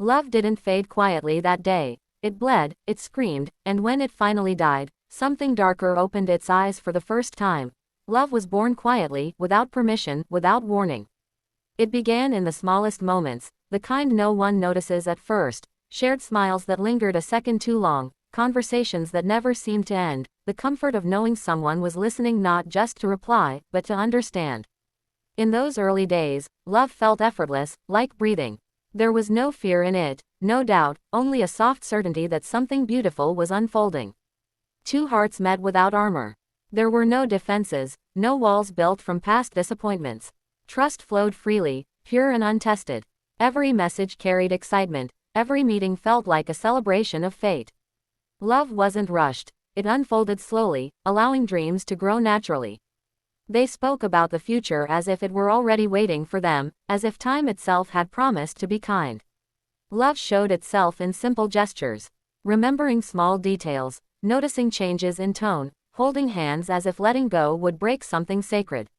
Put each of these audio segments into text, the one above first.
Love didn't fade quietly that day. It bled, it screamed, and when it finally died, something darker opened its eyes for the first time. Love was born quietly, without permission, without warning. It began in the smallest moments, the kind no one notices at first, shared smiles that lingered a second too long, conversations that never seemed to end, the comfort of knowing someone was listening not just to reply, but to understand. In those early days, love felt effortless, like breathing. There was no fear in it, no doubt, only a soft certainty that something beautiful was unfolding. Two hearts met without armor. There were no defenses, no walls built from past disappointments. Trust flowed freely, pure and untested. Every message carried excitement, every meeting felt like a celebration of fate. Love wasn't rushed, it unfolded slowly, allowing dreams to grow naturally. They spoke about the future as if it were already waiting for them, as if time itself had promised to be kind. Love showed itself in simple gestures. Remembering small details, noticing changes in tone, holding hands as if letting go would break something sacred.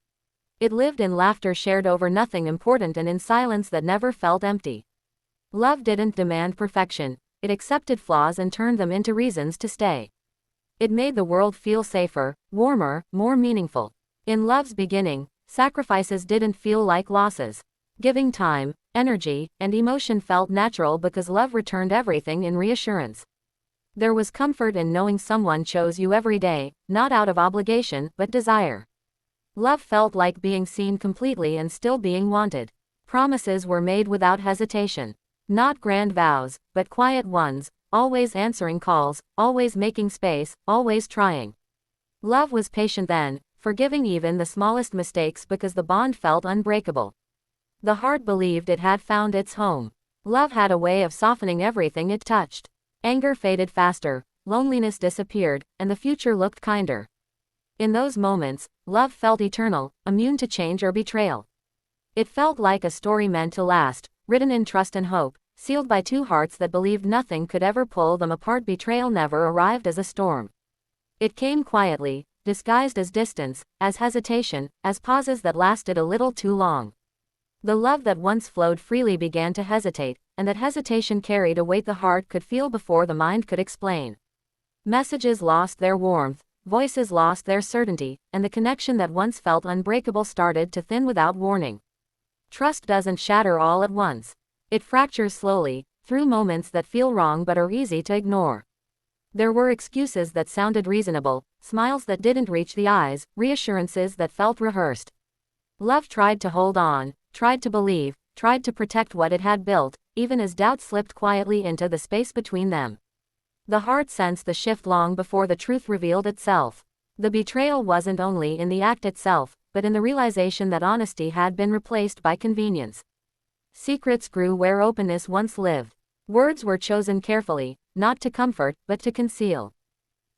It lived in laughter shared over nothing important and in silence that never felt empty. Love didn't demand perfection, it accepted flaws and turned them into reasons to stay. It made the world feel safer, warmer, more meaningful. In love's beginning, sacrifices didn't feel like losses. Giving time, energy, and emotion felt natural because love returned everything in reassurance. There was comfort in knowing someone chose you every day, not out of obligation, but desire. Love felt like being seen completely and still being wanted. Promises were made without hesitation. Not grand vows, but quiet ones, always answering calls, always making space, always trying. Love was patient then, forgiving even the smallest mistakes because the bond felt unbreakable. The heart believed it had found its home. Love had a way of softening everything it touched. Anger faded faster, loneliness disappeared, and the future looked kinder. In those moments, love felt eternal, immune to change or betrayal. It felt like a story meant to last, written in trust and hope, sealed by two hearts that believed nothing could ever pull them apart. Betrayal never arrived as a storm. It came quietly, disguised as distance, as hesitation, as pauses that lasted a little too long. The love that once flowed freely began to hesitate, and that hesitation carried a weight the heart could feel before the mind could explain. Messages lost their warmth, voices lost their certainty, and the connection that once felt unbreakable started to thin without warning. Trust doesn't shatter all at once. It fractures slowly, through moments that feel wrong but are easy to ignore. There were excuses that sounded reasonable, smiles that didn't reach the eyes, reassurances that felt rehearsed. Love tried to hold on, tried to believe, tried to protect what it had built, even as doubt slipped quietly into the space between them. The heart sensed the shift long before the truth revealed itself. The betrayal wasn't only in the act itself, but in the realization that honesty had been replaced by convenience. Secrets grew where openness once lived. Words were chosen carefully, not to comfort, but to conceal.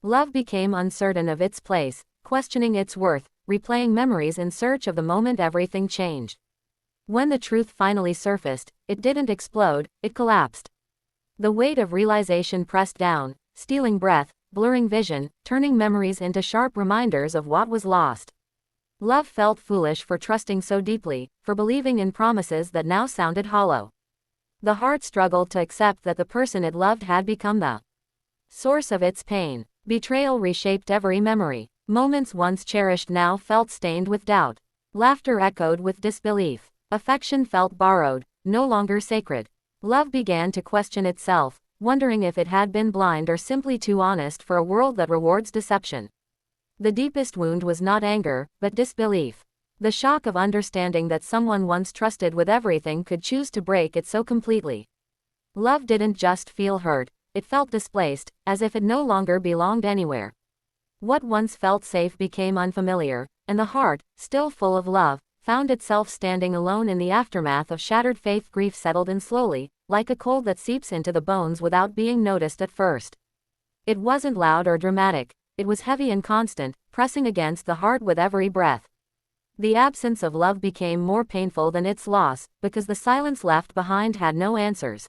Love became uncertain of its place, questioning its worth, replaying memories in search of the moment everything changed. When the truth finally surfaced, it didn't explode, it collapsed. The weight of realization pressed down, stealing breath, blurring vision, turning memories into sharp reminders of what was lost. Love felt foolish for trusting so deeply, for believing in promises that now sounded hollow. The heart struggled to accept that the person it loved had become the source of its pain. Betrayal reshaped every memory. Moments once cherished now felt stained with doubt. Laughter echoed with disbelief. Affection felt borrowed, no longer sacred. Love began to question itself, wondering if it had been blind or simply too honest for a world that rewards deception. The deepest wound was not anger, but disbelief. The shock of understanding that someone once trusted with everything could choose to break it so completely. Love didn't just feel hurt, it felt displaced, as if it no longer belonged anywhere. What once felt safe became unfamiliar, and the heart, still full of love, found itself standing alone in the aftermath of shattered faith. Grief settled in slowly, like a cold that seeps into the bones without being noticed at first. It wasn't loud or dramatic, it was heavy and constant, pressing against the heart with every breath. The absence of love became more painful than its loss, because the silence left behind had no answers.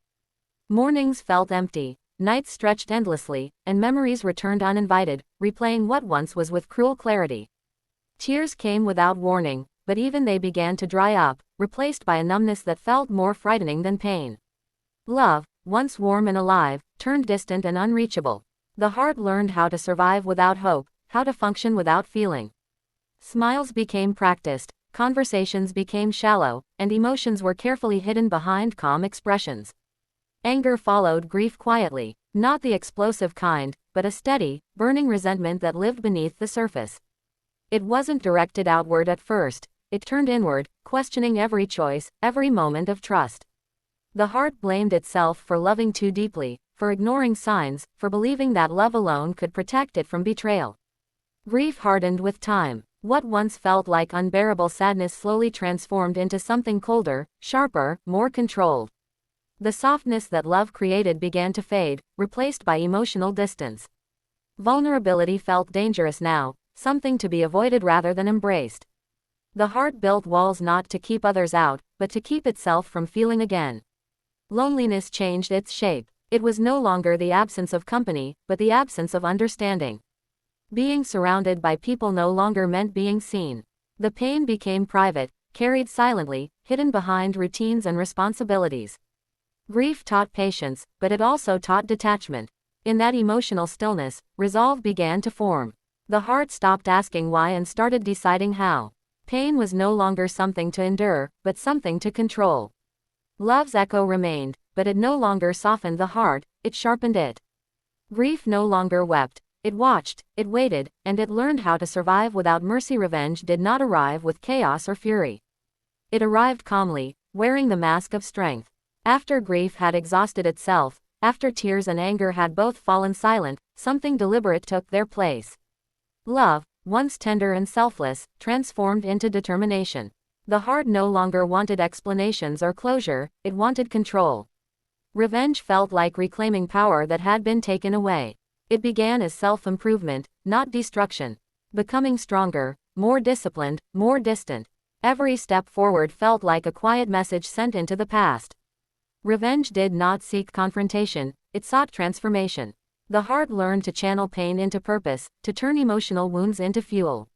Mornings felt empty, nights stretched endlessly, and memories returned uninvited, replaying what once was with cruel clarity. Tears came without warning, but even they began to dry up, replaced by a numbness that felt more frightening than pain. Love, once warm and alive, turned distant and unreachable. The heart learned how to survive without hope, how to function without feeling. Smiles became practiced, conversations became shallow, and emotions were carefully hidden behind calm expressions. Anger followed grief quietly, not the explosive kind, but a steady, burning resentment that lived beneath the surface. It wasn't directed outward at first, it turned inward, questioning every choice, every moment of trust. The heart blamed itself for loving too deeply, for ignoring signs, for believing that love alone could protect it from betrayal. Grief hardened with time. What once felt like unbearable sadness slowly transformed into something colder, sharper, more controlled. The softness that love created began to fade, replaced by emotional distance. Vulnerability felt dangerous now, something to be avoided rather than embraced. The heart built walls not to keep others out, but to keep itself from feeling again. Loneliness changed its shape. It was no longer the absence of company, but the absence of understanding. Being surrounded by people no longer meant being seen. The pain became private, carried silently, hidden behind routines and responsibilities. Grief taught patience, but it also taught detachment. In that emotional stillness, resolve began to form. The heart stopped asking why and started deciding how. Pain was no longer something to endure, but something to control. Love's echo remained, but it no longer softened the heart, it sharpened it. Grief no longer wept. It watched, it waited, and it learned how to survive without mercy. Revenge did not arrive with chaos or fury. It arrived calmly, wearing the mask of strength. After grief had exhausted itself, after tears and anger had both fallen silent, something deliberate took their place. Love, once tender and selfless, transformed into determination. The heart no longer wanted explanations or closure, it wanted control. Revenge felt like reclaiming power that had been taken away. It began as self-improvement, not destruction. Becoming stronger, more disciplined, more distant. Every step forward felt like a quiet message sent into the past. Revenge did not seek confrontation, it sought transformation. The heart learned to channel pain into purpose, to turn emotional wounds into fuel.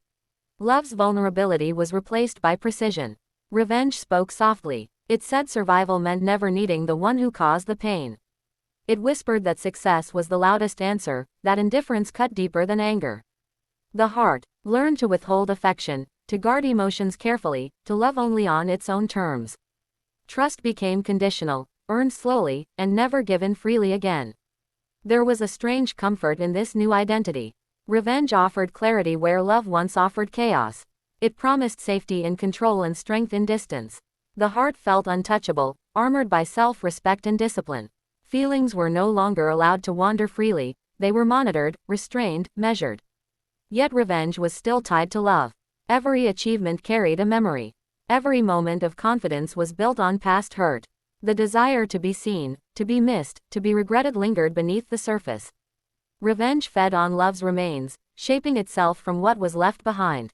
Love's vulnerability was replaced by precision. Revenge spoke softly. It said survival meant never needing the one who caused the pain. It whispered that success was the loudest answer, that indifference cut deeper than anger. The heart learned to withhold affection, to guard emotions carefully, to love only on its own terms. Trust became conditional, earned slowly, and never given freely again. There was a strange comfort in this new identity. Revenge offered clarity where love once offered chaos. It promised safety in control and strength in distance. The heart felt untouchable, armored by self-respect and discipline. Feelings were no longer allowed to wander freely, they were monitored, restrained, measured. Yet revenge was still tied to love. Every achievement carried a memory. Every moment of confidence was built on past hurt. The desire to be seen, to be missed, to be regretted lingered beneath the surface. Revenge fed on love's remains, shaping itself from what was left behind.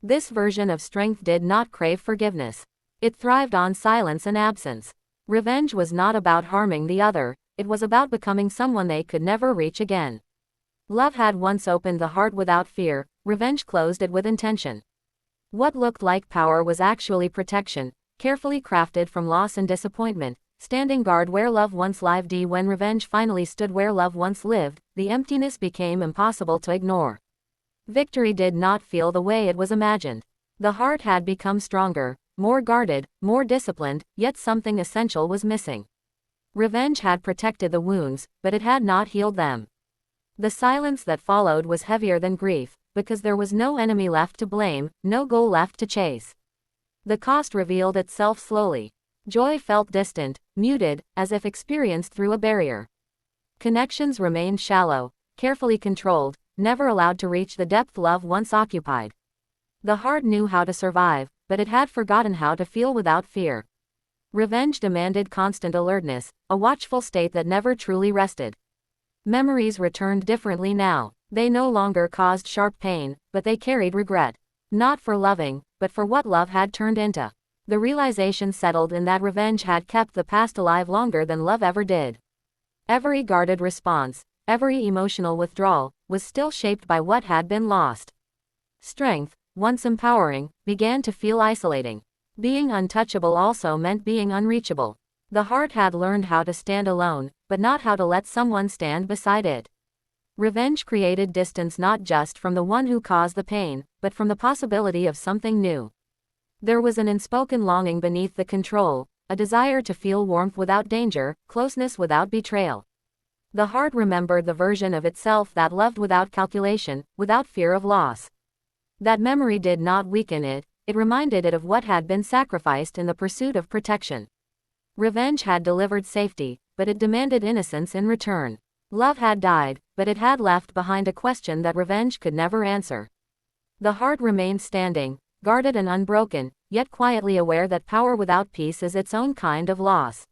This version of strength did not crave forgiveness. It thrived on silence and absence. Revenge was not about harming the other, it was about becoming someone they could never reach again. Love had once opened the heart without fear, revenge closed it with intention. What looked like power was actually protection, carefully crafted from loss and disappointment, standing guard where love once lived. When revenge finally stood where love once lived, the emptiness became impossible to ignore. Victory did not feel the way it was imagined. The heart had become stronger, more guarded, more disciplined, yet something essential was missing. Revenge had protected the wounds, but it had not healed them. The silence that followed was heavier than grief, because there was no enemy left to blame, no goal left to chase. The cost revealed itself slowly. Joy felt distant, muted, as if experienced through a barrier. Connections remained shallow, carefully controlled, never allowed to reach the depth love once occupied. The heart knew how to survive, but it had forgotten how to feel without fear. Revenge demanded constant alertness, a watchful state that never truly rested. Memories returned differently now. They no longer caused sharp pain, but they carried regret. Not for loving, but for what love had turned into. The realization settled in that revenge had kept the past alive longer than love ever did. Every guarded response, every emotional withdrawal, was still shaped by what had been lost. Strength, once empowering, began to feel isolating. Being untouchable also meant being unreachable. The heart had learned how to stand alone, but not how to let someone stand beside it. Revenge created distance not just from the one who caused the pain, but from the possibility of something new. There was an unspoken longing beneath the control, a desire to feel warmth without danger, closeness without betrayal. The heart remembered the version of itself that loved without calculation, without fear of loss. That memory did not weaken it, it reminded it of what had been sacrificed in the pursuit of protection. Revenge had delivered safety, but it demanded innocence in return. Love had died, but it had left behind a question that revenge could never answer. The heart remained standing, guarded and unbroken, yet quietly aware that power without peace is its own kind of loss.